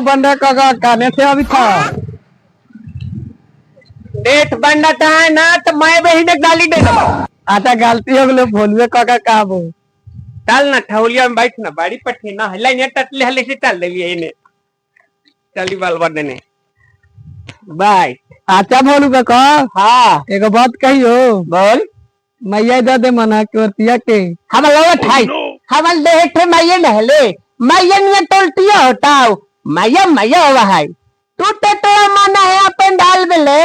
बंदा का कहने से अभी था डेट बनता है ना तो मैं भी ने गाली दे दो। अच्छा गलती हो गलो भोलवे काका का बो चल ना ठौलिया में बैठ ना बाड़ी पट्टी ना हल्ला ने टटले हल्ले से चल देलिए इने चली बाल देने बाय। अच्छा भोलू काका हाँ एगो बात कहियो बोल मैया दे दे मना के औरतिया के हम लोग ठाई हम देख मैया नहले मैया ने टोलतिया होताओ मैया मैया हुआ है तू तो माना है अपन डाल में ले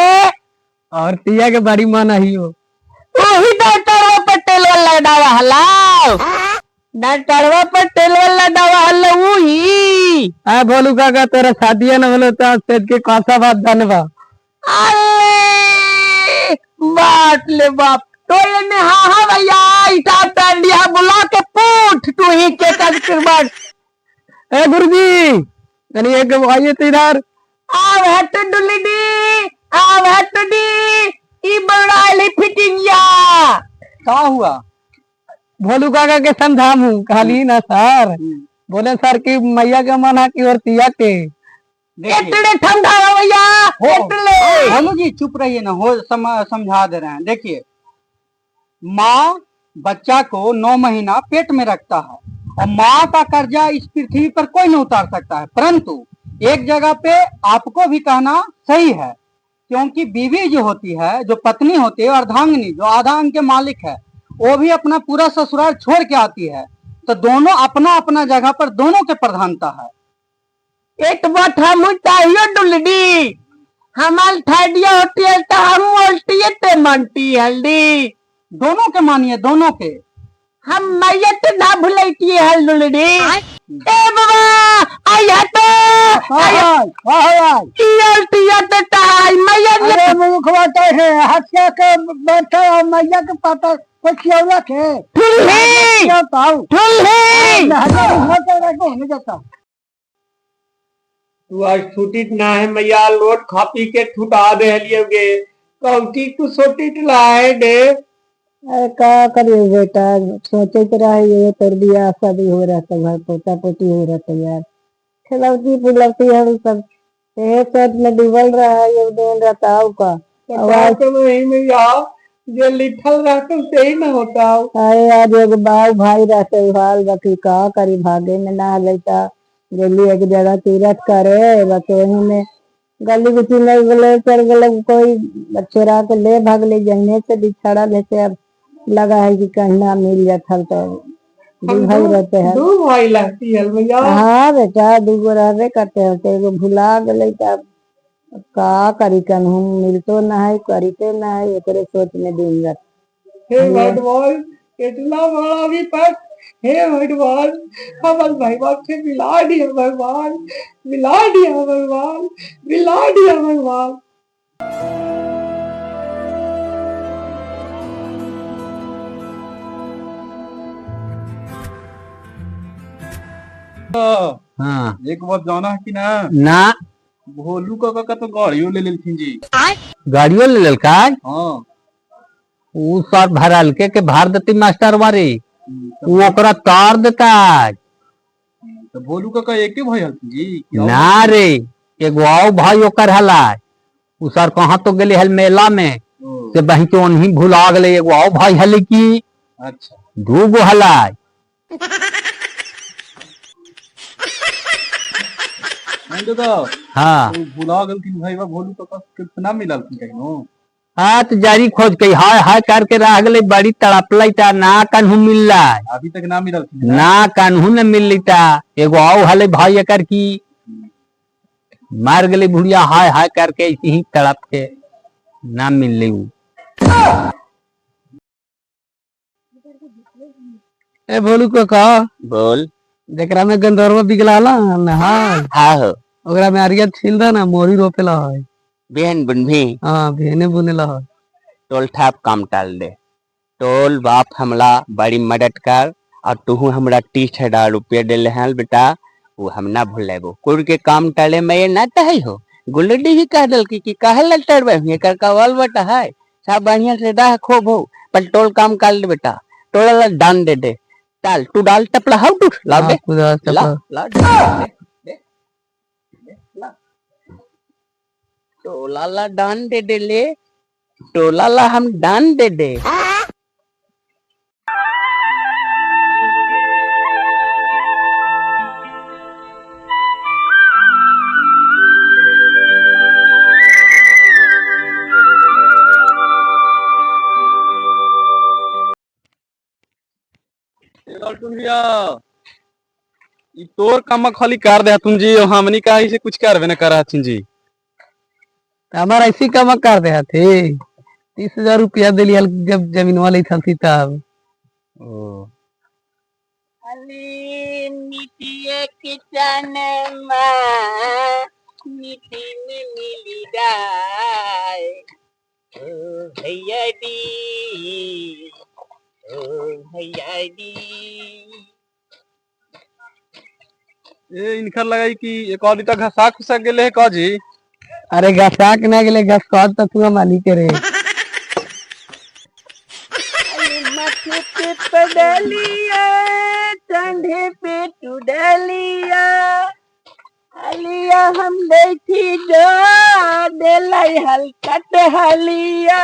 औरतिया के बड़ी मना ही हो वही डॉक्टर पटेल वाला डावा हलाओ डॉक्टर पटेल वाला डावा हल्ला वही आ भोलू काका तेरा शादिया न होलो तो सेज के कासा बात धनवा अरे बात ले बाप तो ने हाँ भैया इटा टांडिया बुला के पूछ तू ही के कर बात ए गुरुजी यानी एक आइए तो इधर आव हट डुलिडी आव हट डी ई बड़ाली फिटिंगिया क्या हुआ भोलू काका के समझामू खाली ना सर बोले सर की मैया के मना की औरतिया के इतने ठंडा भैया इतने भोलू जी चुप रहिए ना हो समझा दे रहे हैं। देखिए माँ बच्चा को 9 महीना पेट में रखता है और माँ का कर्जा इस पृथ्वी पर कोई नहीं उतार सकता है, परंतु एक जगह पे आपको भी कहना सही है क्योंकि बीवी जो होती है जो पत्नी होती है अर्धांगिनी जो आधा अंग के मालिक है वो भी अपना पूरा ससुराल छोड़ के आती है, तो दोनों अपना अपना जगह पर दोनों के प्रधानता है। एक बात हम चाहिए डुलडी हमाल ठाडिया होती है तो हम बोलती है ते मानती हल्दी दोनों के मानिए दोनों के हम मैया तो ना भुलती है डुलडी ए बाबा आया तो तिया तो ताई मैया अरे मुखवा है हत्या के बैठा मैया के पाता पछियाला के ठुल्ही होने जाता तू आज छुट्टी ना है मैया लोट खा पी के ठुटा दे लिए कौटी तू सोटी लाए दे अरे का करिए बेटा सोचे तो रहे ये तर दिया शादी हो रहा था घर पोता पोती हो रहा था यार खिलौती पिलौती हम सब ये सब में डूबल रहा है ये दिन रहता का आवाज वही में यार जो लिखल रहता सही ना होता अरे आज एक बाल भाई रहते हाल बाकी का करी भागे में ना लेता गली एक जगह तीरथ करे बस वही में गली गुची में गले चल गले कोई बच्चे रहा के ले भाग ले जंगने से बिछड़ा लेते अब लगा है कि कहीं ना मिल जाता तो दो भाई रहते हैं दो भाई लगती है भैया हाँ बेटा दूगो रहबे करते हैं तो एगो भुला गले तब का करी कन्हू मिलतो ना है करीते ना है एकरे सोच में दिन रात हे भगवान इतना बड़ा भी पर हे भगवान हमारे भाई बाप के मिला दिया भगवान मिला दिया भगवान मिला दिया भगवान हाँ एक बात जाना है कि ना ना भोलू का तो गाड़ियों ले लेलखिन जी। गाड़ियों ले ललका हाँ उ सब भरल के भार देती मास्टर वारी वो ओकरा तार देता तो भोलू का एक ही भाई हलखिन जी ना रे एगो आओ भाई ओकर हला उ सर कहाँ तो गेले हल मेला में से बही तो उन्हीं भुला गले एगो आओ भाई हले की अच्छा दू गो हला हाँ भुला गलखिन भाई भोलू का कितना मिलल कहीं हाँ तो जारी खोज के हाय हाय करके रह गले बड़ी तड़पलाई ता ना कन्हू मिल रहा अभी तक ना मिलल ना कन्हू न मिल ता एगो आओ हले भाई एकर की मार गले बुढ़िया हाय हाय करके ऐसे ही तड़प के ना मिल ली ए भोलू को कहा बोल जेकरा में गंधर्व बिगलाला हाँ हाँ हो ओकरा में आरिया छील दा ना मोरी रोपेला है बहन बुनभी हाँ भेने बुनेला है टोल ठाप काम टाल दे टोल बाप हमला बड़ी मदद कर और तू हमरा 30,000 रुपया दिले हैं बेटा वो हम ना भूलेबो कुड़ के काम टाले मैं ना तही हो गुलडी भी कह दल कि काहे लटरबे हुए कर कवल बेटा है सब बढ़िया से डाह खूब हो पर टोल काम कर ले बेटा टोल दान दे दे डाल तू डाल टपला हाउ टू ला दे ला ला टोला ला डान दे दे ले, टोला ला हम डान दे दे। लालटून भैया ई तोर काम खाली कर दे तुम जी, हमनी का से कुछ करवे न करा जी। हमारा ऐसी कमा कर रहे थे 30,000 रुपया दिलिया जब जमीन वाली थी तब। ओ अली नीतिए किचन में नीति में मिली जाए ओ भैया दी, ओ भैया दी। ए इनकर लगाई कि एक और इतना घसा खुसा गेले है का जी। अरे घसा के ना गेले घस कह तो तू मालिक रे। माथे पे पडलिया कंधे पे टुडलिया अलिया हम देखी जो देलाई हलकट हलिया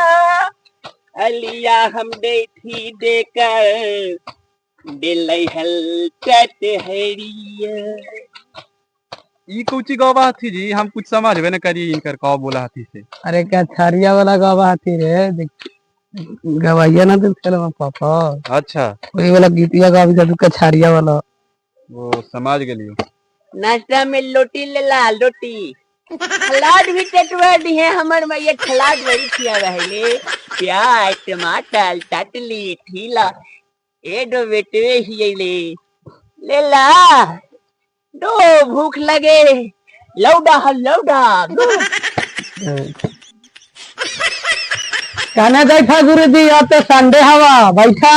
अलिया हम देखी देकर देलाई हलकट हरिया। ई कुची गवा थी जी, हम कुछ समझवे न करी इनकर का बोला थी से। अरे क्या छारिया वाला गवा हाथी रे गवाइया ना तो पापा। अच्छा वही वाला गीतिया गा भी तू छारिया वाला। वो समझ गेलियो। नाश्ता में लोटी ले ला लोटी सलाद भी टटवा दी है हमर में, ये सलाद बड़ी खिया रहले प्याज टमाटर टटली ठीला ए दो बेटवे ही ले ला दो भूख लगे लौडा लौडा दो। कहना गई था गुरु जी आज तो संडे हवा बैठा।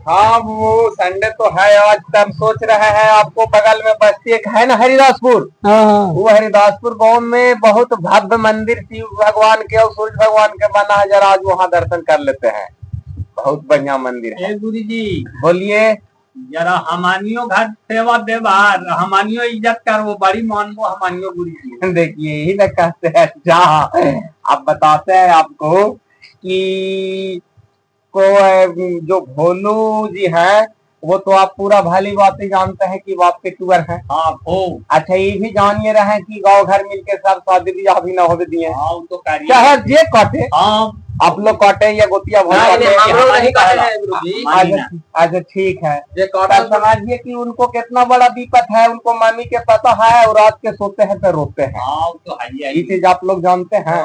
हाँ वो संडे तो है आज, तब सोच रहे हैं आपको बगल में बस्ती एक है ना हरिदासपुर। हाँ वो हरिदासपुर गांव में बहुत भव्य मंदिर शिव भगवान के और सूर्य भगवान के बना है, जरा आज वहाँ दर्शन कर लेते हैं। बहुत बढ़िया मंदिर है। गुरु जी बोलिए। जरा हमानियों घर सेवा देवार हमानियों इज्जत कर, वो बड़ी मान वो हमानियों गुरु जी। देखिए यही ना कहते हैं। अच्छा अब बताते हैं आपको कि को जो भोलू जी है वो तो आप पूरा भली बात ही जानते हैं कि बाप के टूर है। हाँ हो। अच्छा ये भी जानिए रहे कि गांव घर मिलके सब शादी ब्याह भी न हो दिए। हाँ तो करिए। चाहे जे काटे हाँ आप लोग काटे या गोतिया अच्छा ठीक है। समझिए कि उनको कितना बड़ा दिक्कत है, उनको मम्मी के पता है और रात के सोते हैं तो रोते हैं। हाँ तो है ये चीज आप लोग जानते हैं।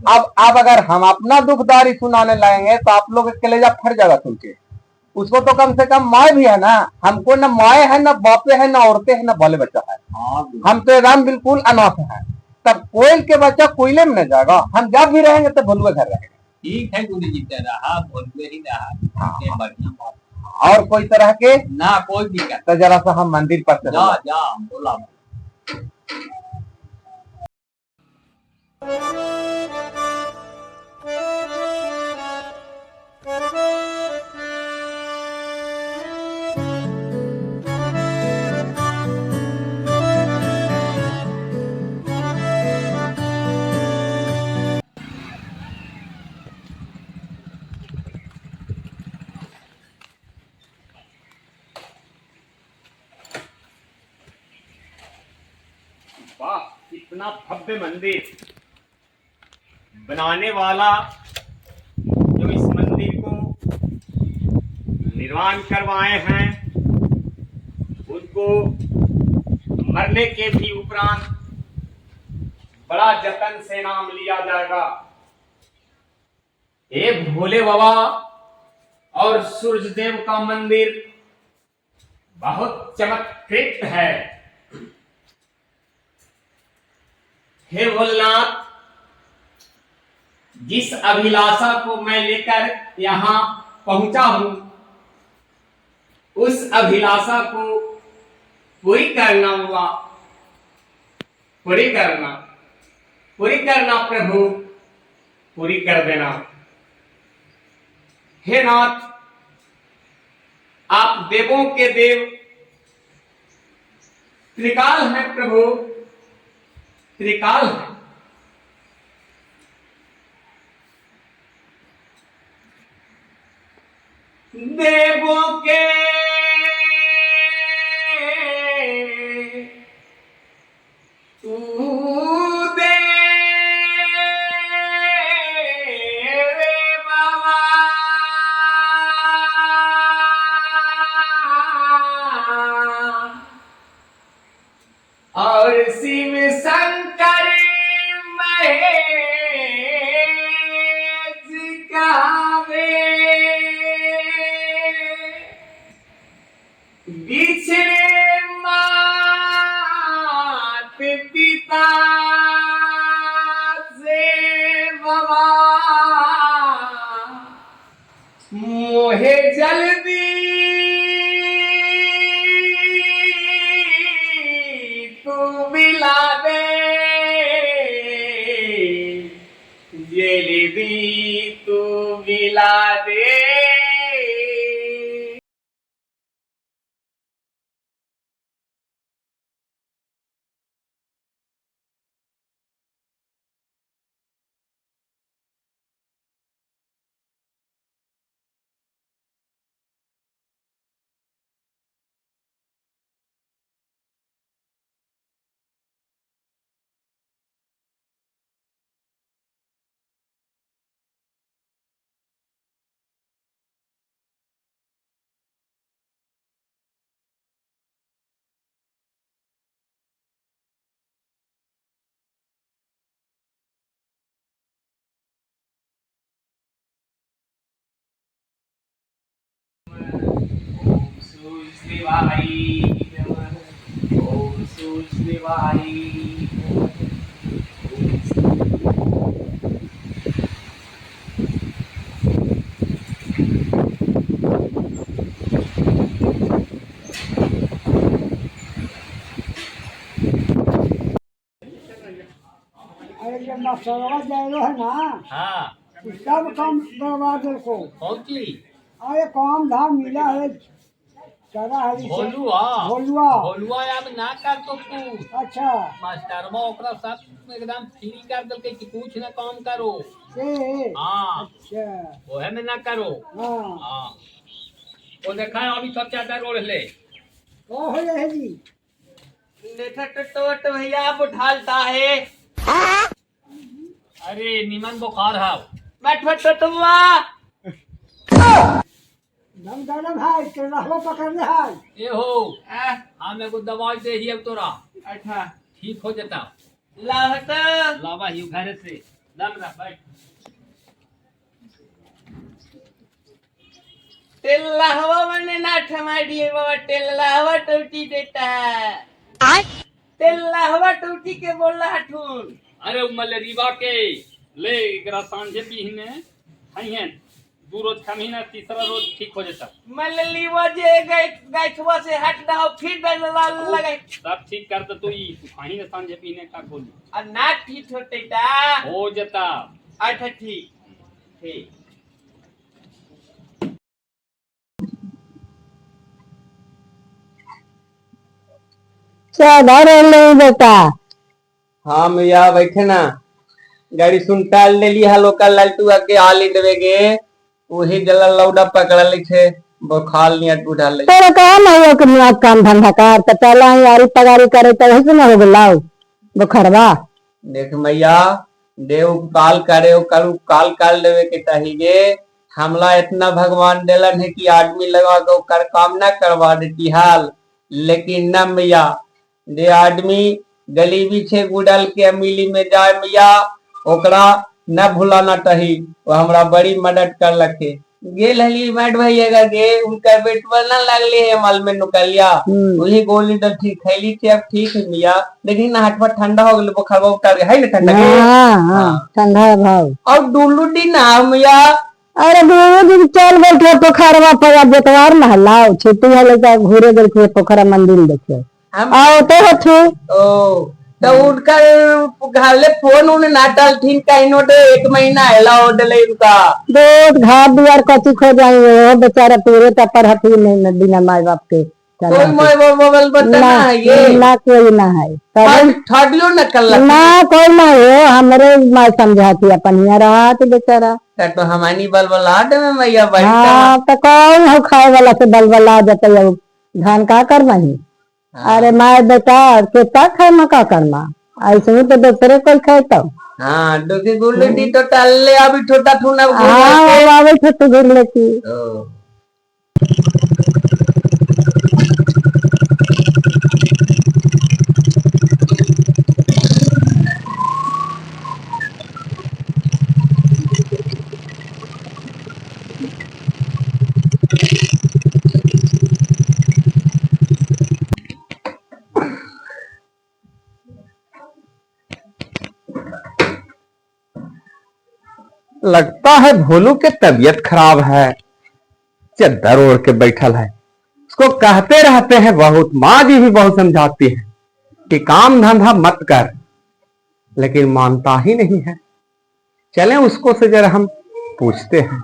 अब अगर हम अपना दुखदारी सुनाने लगेंगे तो आप लोग के कलेजा फट जाएगा सुन के। उसको तो कम से कम माए भी है ना, हमको न माए है न बापे है न औरतें है न बाले बच्चा है। हम तो एकदम बिल्कुल अनाथ है। तब कोयल के बच्चा कोयले में न जाएगा, हम जब भी रहेंगे तो भलुए घर रहेंगे। ठीक है गुरु जी रहा भोलवे ही रहा बढ़िया। और कोई तरह के ना कोई दिक्कत। तो जरा सा हम मंदिर पर से जा जा बोला। वाह इतना भव्य मंदिर बनाने वाला जो इस मंदिर को निर्माण करवाए हैं उनको मरने के भी उपरांत बड़ा जतन से नाम लिया जाएगा। ये भोले बाबा और सूर्य देव का मंदिर बहुत चमत्कृत है। हे भोलेनाथ, जिस अभिलाषा को मैं लेकर यहाँ पहुंचा हूं उस अभिलाषा को पूरी करना हुआ, पूरी करना प्रभु, पूरी कर देना। हे नाथ, आप देवों के देव त्रिकाल हैं प्रभु, त्रिकाल है। देवों के तू दे रे बाबा और शिव शंकर महेश गावे बिछड़े मात पिता से बाबा मोहे जल्दी तू मिला दे जल्दी तू मिला दे। ओम सूर्य अरे जब मसलवा जाएगा है ना, हाँ तो सब काम करवा दे को। कौन सी अरे काम धाम मिला है, चला है इसे। भोलुआ भोलुआ। भोलुआ अब ना कर तो तू अच्छा मास्टरवा ओकरा सब एकदम फ्री कर दल के कि कुछ ना काम करो। से हाँ अच्छा ओहे में ना करो। हाँ हाँ वो देखा है अभी सब चादर ओढ़ ले। वो हो जाए जी। देखा टोट भैया बुझालता है। अरे निमन बुखार है बैठ बैठ टोटवा दम दाना भाई के रहवा पकड़ ले हाय। ये हो हाँ मेरे को दवाई दे ही अब तोरा। अच्छा ठीक हो जाता लाहट लावा ही घर से दम रहा बैठ। तेल लाहवा मैंने ना ठमाड़ी बाबा तेल लाहवा टूटी देता तेल लाहवा टूटी के बोला हठून। अरे मलेरिया के ले एकरा सांझे पीने हई है 2 रोज का महीना तीसरा रोज ठीक हो जाता। मलेरिया जे गैठवा से हट दाओ फिर दर्द लगे सब ठीक कर दे तू ही खाही ना सांझे पीने का गोली और ना ठीक होते ता हो जाता। अच्छा ठीक ठीक चादर ले बेटा। हाँ भैया बैठे ना गाड़ी सुन टाल ले ली हालो का लालटू आके आली देवेगे वही जला लौडा पकड़ ले छे बखाल निया टू डाल ले। तेरे काम है कि ना काम धंधा कर त चला यारी पगारी करे त वही ना हो गलाओ बुखरवा। देख मैया देव काल करे करू काल काल देवे के चाहिए। हमला इतना भगवान देलन है कि आदमी लगा के कर काम ना करवा देती हाल लेकिन न मैया दे आदमी गलीबी छे गुडल के मिली में जाए मैया ओकरा न भुलाना चाहिए। वो हमरा बड़ी मदद कर लखे गेल हली मैट भैया गे उनका बेटवा ना लगले है मल में निकलिया वही गोली तो ठीक खैली थी अब ठीक है मिया लेकिन ना हटवा ठंडा हो गए बुखार उतर है ना ठंडा के हां ठंडा भाव और डुलुडी ना मिया। अरे दो दिन चल बैठे पोखरवा पर बेतवार न हलाओ छुट्टी है लेके घूरे गए थे पोखरा मंदिर देखे आओ तो होथे ओ तो उनका घाले फोन उन्हें ना डालथीन कहीं नोट 1 महीना हेला ओडले उनका दो घर दुआर कथी खो जाएंगे वो बेचारा पूरे तपर हथी नहीं बिना माई बाप के कोई मोबाइल बता ना है ये ना कोई ना है थर्डियो न कर ना कोई ना हो हमरे माई समझाती अपन यहाँ रहा तो बेचारा तो हमारी बलबलाहट में मैया बैठता हाँ तो कौन हो खाए वाला से बलबला जाते अब धान का करना ही। अरे माए बेटा कितना खाए में का करना ऐसे तो दूसरे कोई खाए तो हाँ डोकी गुल्ली दी तो टाले अभी छोटा थूना हाँ आवे तो घूर लेती। लगता है भोलू के तबीयत खराब है, चद्दर ओढ़ के बैठल है। उसको कहते रहते हैं बहुत, माँ जी भी बहुत समझाती है कि काम धंधा मत कर, लेकिन मानता ही नहीं है। चलें उसको से जरा हम पूछते हैं।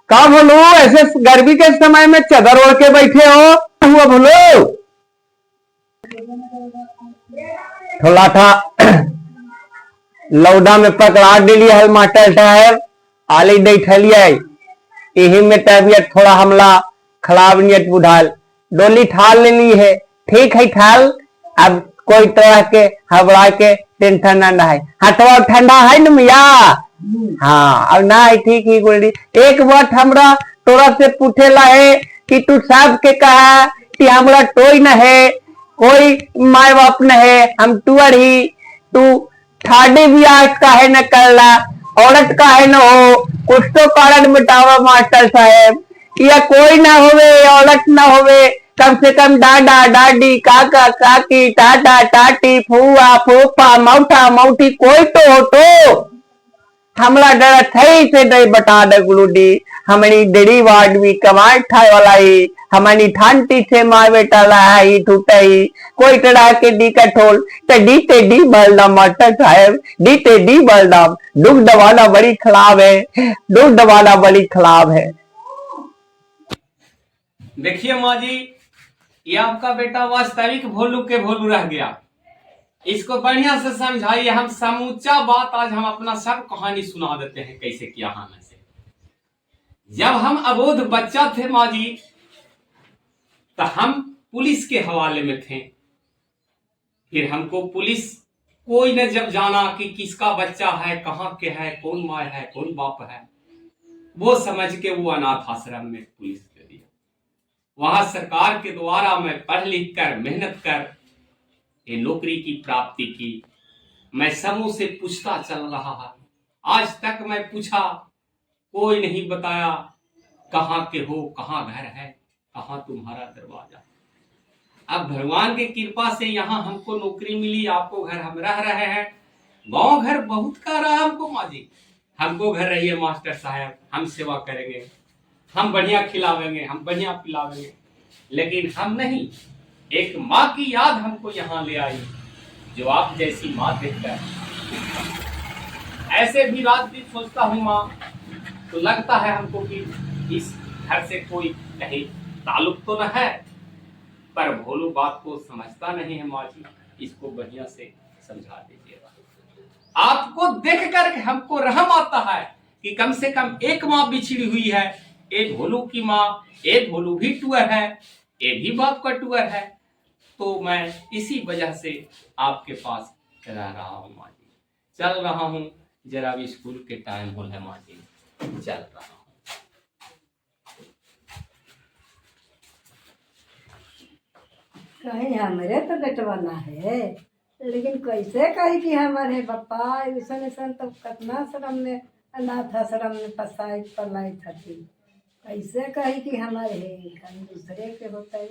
का भोलू ऐसे गर्मी के समय में चदर ओढ़ के बैठे हो? हुआ भोलू थोड़ा था लौडा में पकड़ा दिली है मास्टर साहब, आली बैठलिए यही में तबियत थोड़ा हमला खराब नियत बुझाल, डोली ठाल लेनी है। ठीक है ठाल, अब कोई तरह के हबड़ा के टेंशन ना है। हटवा ठंडा है न मिया? हाँ अब ना है ठीक ही गोल्डी। एक बात हमरा तोरा से पूछे ला है कि तू साहब के कहा कि हमरा टोई न है, कोई माय बाप न है, हम टूअर ही, तू ठाडी ब्याह काहे न करला, औरत काहे न हो, कुछ तो कारण बतावा मास्टर साहब। या कोई ना होवे, औरत ना होवे, कम से कम दादा दादी काका काकी टाटा टाटी फुआ फूफा मौठा मौठी कोई तो हो तो हमला डर थई से दई बता दे गुलूडी। हमारी डेरी वार्ड भी कमाई ठाई वाला ही, हमारी ठानती से मार बेटा ला ही टूटाई, कोई तरह के डी का ठोल डी ते डी बलदाम मास्टर साहब, डी ते डी बलदाम। दुख दबाना बड़ी खराब है, दुख दबाना बड़ी खराब है। देखिए माँ जी, ये आपका बेटा वास्तविक भोलू के भोलू रह गया। इसको बढ़िया से समझाइए। हम समूचा बात आज हम अपना सब कहानी सुना देते हैं कैसे किया हमें से। जब हम अबोध बच्चा थे माँ जी, तो हम पुलिस के हवाले में थे। फिर हमको पुलिस कोई ने जब जाना कि किसका बच्चा है, कहाँ के है, कौन माँ है, कौन बाप है, वो समझ के वो अनाथ आश्रम में पुलिस दे दिया। वहां सरकार के द्वारा मैं पढ़ लिख कर मेहनत कर ये नौकरी की प्राप्ति की। मैं समूह से पूछता चल रहा है, आज तक मैं पूछा कोई नहीं बताया कहाँ के हो, कहाँ घर है, कहाँ तुम्हारा दरवाजा। अब भगवान की कृपा से यहाँ हमको नौकरी मिली, आपको घर हम रह रहे हैं। गांव घर बहुत का रहा हमको माँ जी। हमको घर रहिए मास्टर साहब, हम सेवा करेंगे, हम बढ़िया खिलावेंगे, हम बढ़िया पिलावेंगे। लेकिन हम नहीं, एक माँ की याद हमको यहाँ ले आई, जो आप जैसी माँ देखकर। ऐसे भी रात दिन सोचता हूँ माँ, तो लगता है हमको कि इस घर से कोई कहीं ताल्लुक तो न है। पर भोलू बात को समझता नहीं है माँ जी, इसको बढ़िया से समझा दीजिएगा। आपको देख कर हमको रहम आता है कि कम से कम एक माँ बिछड़ी हुई है। एक भोलू की माँ, एक भोलू भी टूअर है, एक भी बाप का टूअर है। तो मैं इसी वजह से आपके पास रह रहा हूँ माँ जी, चल रहा हूँ। जरा भी स्कूल के टाइम हो है माँ जी, चल रहा हूँ। कहीं हमरे तो बेटवाना है, लेकिन कैसे कही कि हमारे पप्पा ऐसा ऐसा तो कितना शर्म में अनाथ आश्रम में पसाई पलाई थी। कैसे कही कि हमारे है, कहीं दूसरे के होता है।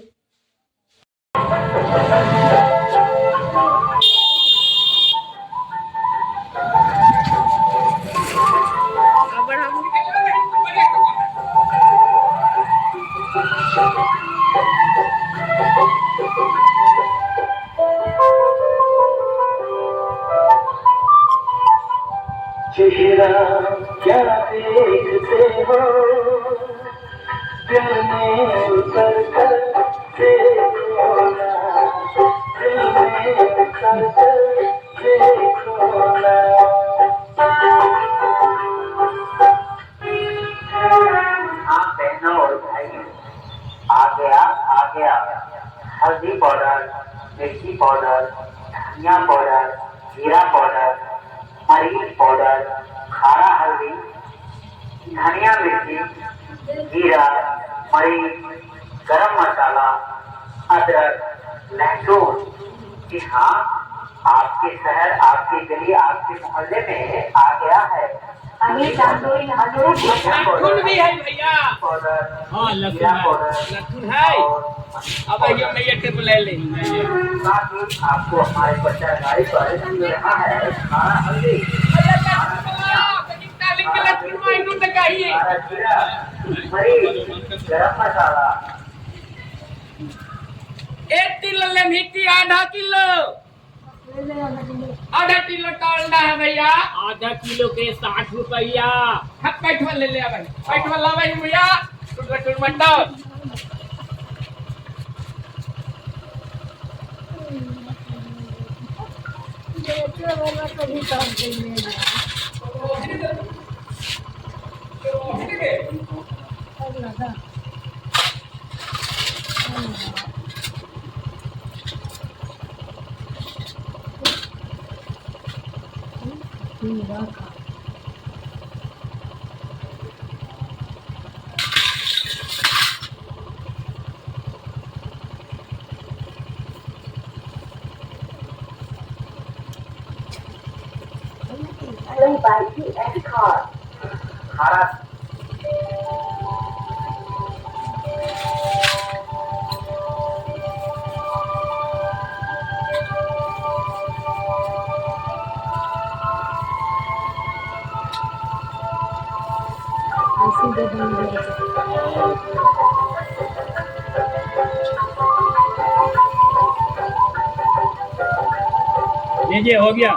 चेहरा क्या देखते हो, दिल में उतर कर देखो ना, दिल में उतर कर देखो ना। पाउडर, जीरा पाउडर, मरीच पाउडर, खारा हल्दी, धनिया मिर्ची, जीरा, मरीच, गरम मसाला, अदरक, लहसुन। जी हाँ, आपके शहर, आपकी गली, आपके मोहल्ले में आ गया है। लहसुन भी है भैया। हाँ लहसुन है। अब आइए मैं ये टेप ले लेंगे। साथ ही आपको हमारे प्रचार गाड़ी पर मिल रहा है खारा हल्दी, जीरा, मरीच, गरम मसाला। 1 किलो ले मिट्टी, आधा किलो डालना है भैया। आधा किलो के 60 रुपया। पैठवा ले ले भाई, पैठवा ला भाई भैया। मंडल खारा लीजिए, हो गया।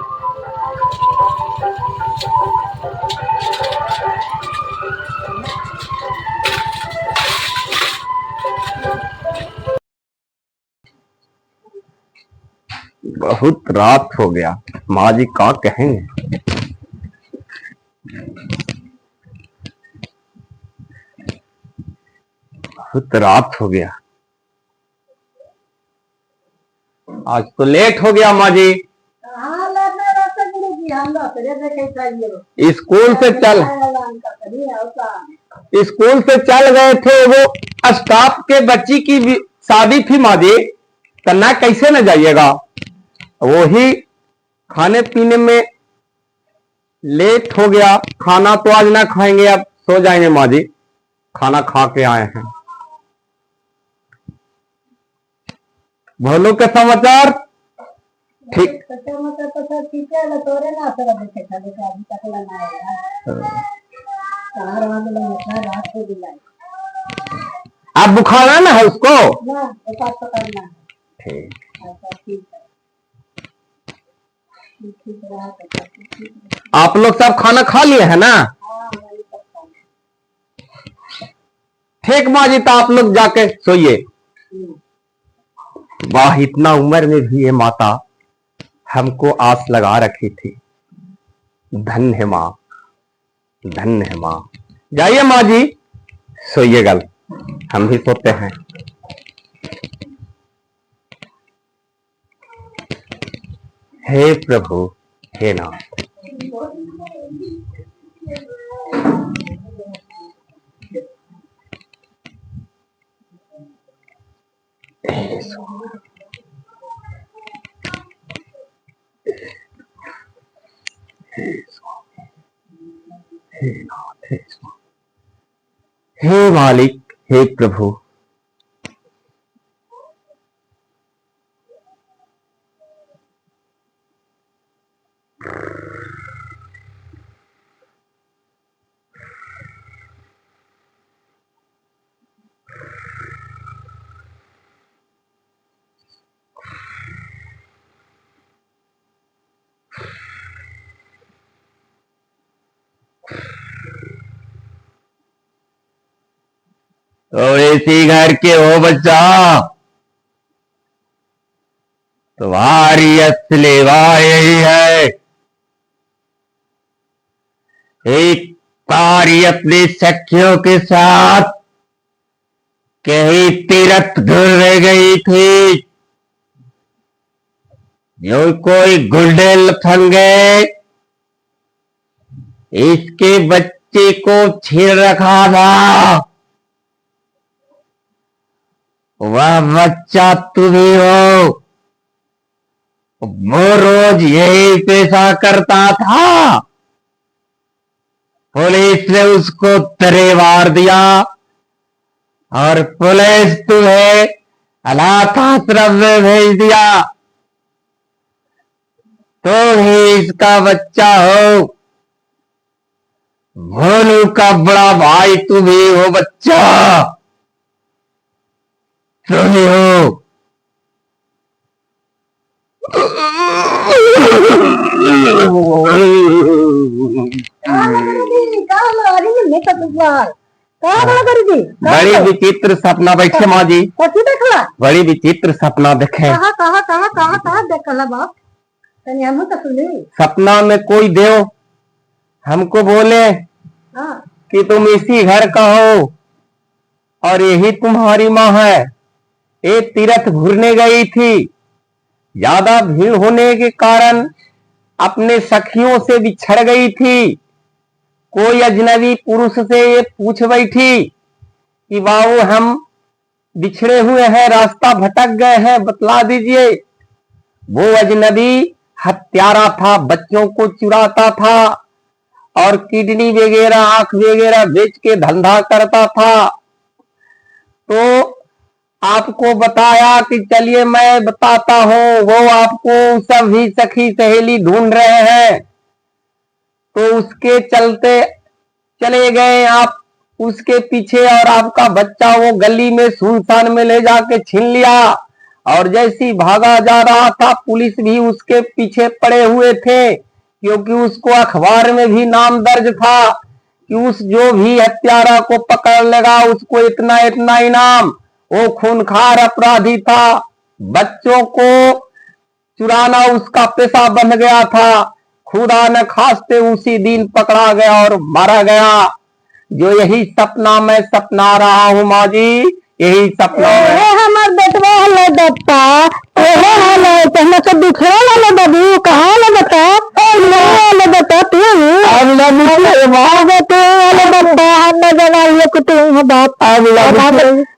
बहुत रात हो गया, माँ जी क्या कहेंगे। बहुत रात हो गया, आज तो लेट हो गया माँ जी। हाँ लड़ना रहता गुरु जी, हम लोग देखे चाहिए स्कूल से चल स्कूल से चल गए थे, वो स्टाफ के बच्ची की शादी थी माँ जी, करना कैसे न जाइएगा। वही खाने पीने में लेट हो गया, खाना तो आज ना खाएंगे, अब सो जाएंगे माँ जी, खाना खा के आए हैं। भोलू के समाचार ठीक। आप बुखार है ना है उसको? ठीक। आप लोग सब खाना खा लिए हैं ना? ठीक माँ जी, तो आप लोग जाके सोइए। वाह, इतना उम्र में भी ये माता हमको आस लगा रखी थी। धन्य है माँ, धन्य है माँ। जाइए माँ जी, सोइएगा, हम भी सोते हैं। हे प्रभु, हे नाथ। हे मालिक, हे प्रभु, तो इसी घर के हो बच्चा, तुम्हारी असली वाह यही है। एक बारी अपनी सखियों के साथ कहीं तीर्थ घूमने गई थी, जो कोई गुंडे लफंगे इसके बच्चे को छेड़ रखा था, वह बच्चा तुम ही हो। वो रोज यही पेशा करता था। पुलिस ने उसको तरे मार दिया और पुलिस तुम्हें अनाथ आश्रम में भेज दिया। तुम ही इसका बच्चा हो। भोलू का बड़ा भाई तुम ही हो बच्चा, तुम ही हो। बड़ी विचित्र सपना बैठे माँ जी, बड़ी विचित्र सपना देखे। देखला बाप तनी हम तो सुनी। सपना में कोई देव हमको बोले कि तुम इसी घर का हो और यही तुम्हारी माँ है। एक तीर्थ घूरने गई थी, ज्यादा भीड़ होने के कारण अपने सखियों से बिछड़ गई थी। कोई अजनबी पुरुष से ये पूछ बैठी कि बाबू हम बिछड़े हुए हैं, रास्ता भटक गए हैं, बतला दीजिए। वो अजनबी हत्यारा था, बच्चों को चुराता था और किडनी वगैरह आंख वगैरह बेच के धंधा करता था। तो आपको बताया कि चलिए मैं बताता हूँ। वो आपको सभी सखी सहेली ढूंढ रहे हैं, तो उसके चलते चले गए आप उसके पीछे और आपका बच्चा वो गली में सुनसान में ले जाके छीन लिया। और जैसी भागा जा रहा था, पुलिस भी उसके पीछे पड़े हुए थे, क्योंकि उसको अखबार में भी नाम दर्ज था कि उस जो भी हत्यारा को पकड़ लेगा उसको इतना इतना इनाम। वो खूंखार अपराधी था, बच्चों को चुराना उसका पेशा बन गया था। खुदा न खास्ते उसी दिन पकड़ा गया और मारा गया। जो यही सपना मैं सपना रहा हूँ माँ जी, यही सपना हमार बेटवा हलो दत्ता, ओहे हलो तहना तो दुखड़ा वाला बाबू कहाँ ले बता, ले बता तू अब ना मुझे मार बेटे वाले बता हम ना जगा ये कुतुम हो बाप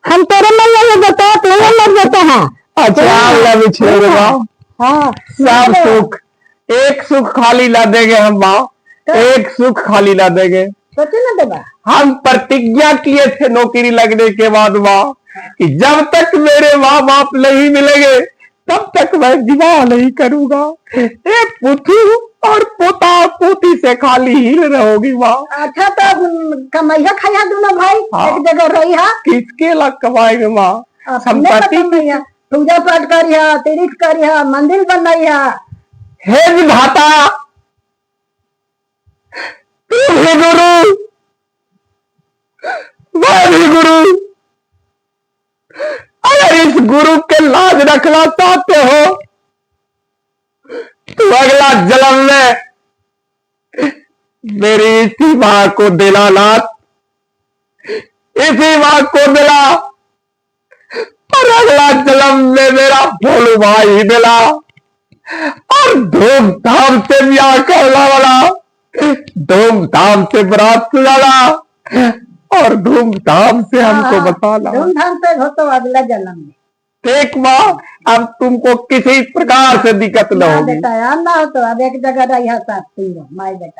हम तेरे मन में बता तू मत बता। हाँ अच्छा अल्लाह बिछड़े बा। हाँ सब सुख एक सुख खाली ला देंगे हम माँ, एक सुख खाली ला देंगे। सोचे ना देगा, हम प्रतिज्ञा किए थे नौकरी लगने के बाद माँ कि जब तक मेरे माँ बाप नहीं मिलेंगे तब तक मैं विवाह नहीं करूंगा। एक पुथू और पोता पोती से खाली ही रहोगी माँ। अच्छा तो कमाइया खाया दोनों भाई। हाँ। एक जगह रही है, किसके लाख कमाएंगे माँ? संपत्ति पूजा पाठ करिया, तीर्थ करिया, मंदिर बनाइया। हे विधाता तू भी गुरु मैं भी गुरु, अगर इस गुरु के लाज रखना चाहते हो तो अगला जन्म में मेरी इसी मां को दिला नाथ, इसी मां को दिला और अगला जन्म में मेरा भोलू भाई ही दिला और धूमधाम से ब्याह करना वाला, धूमधाम से बारात सजाना और धूमधाम से हमको बताना। धूमधाम से हो तो अगला जन्म में ठीक माँ, अब तुमको किसी प्रकार से दिक्कत न होगी। बेटा ना हो तो अब एक जगह रही है साथ माई बेटा।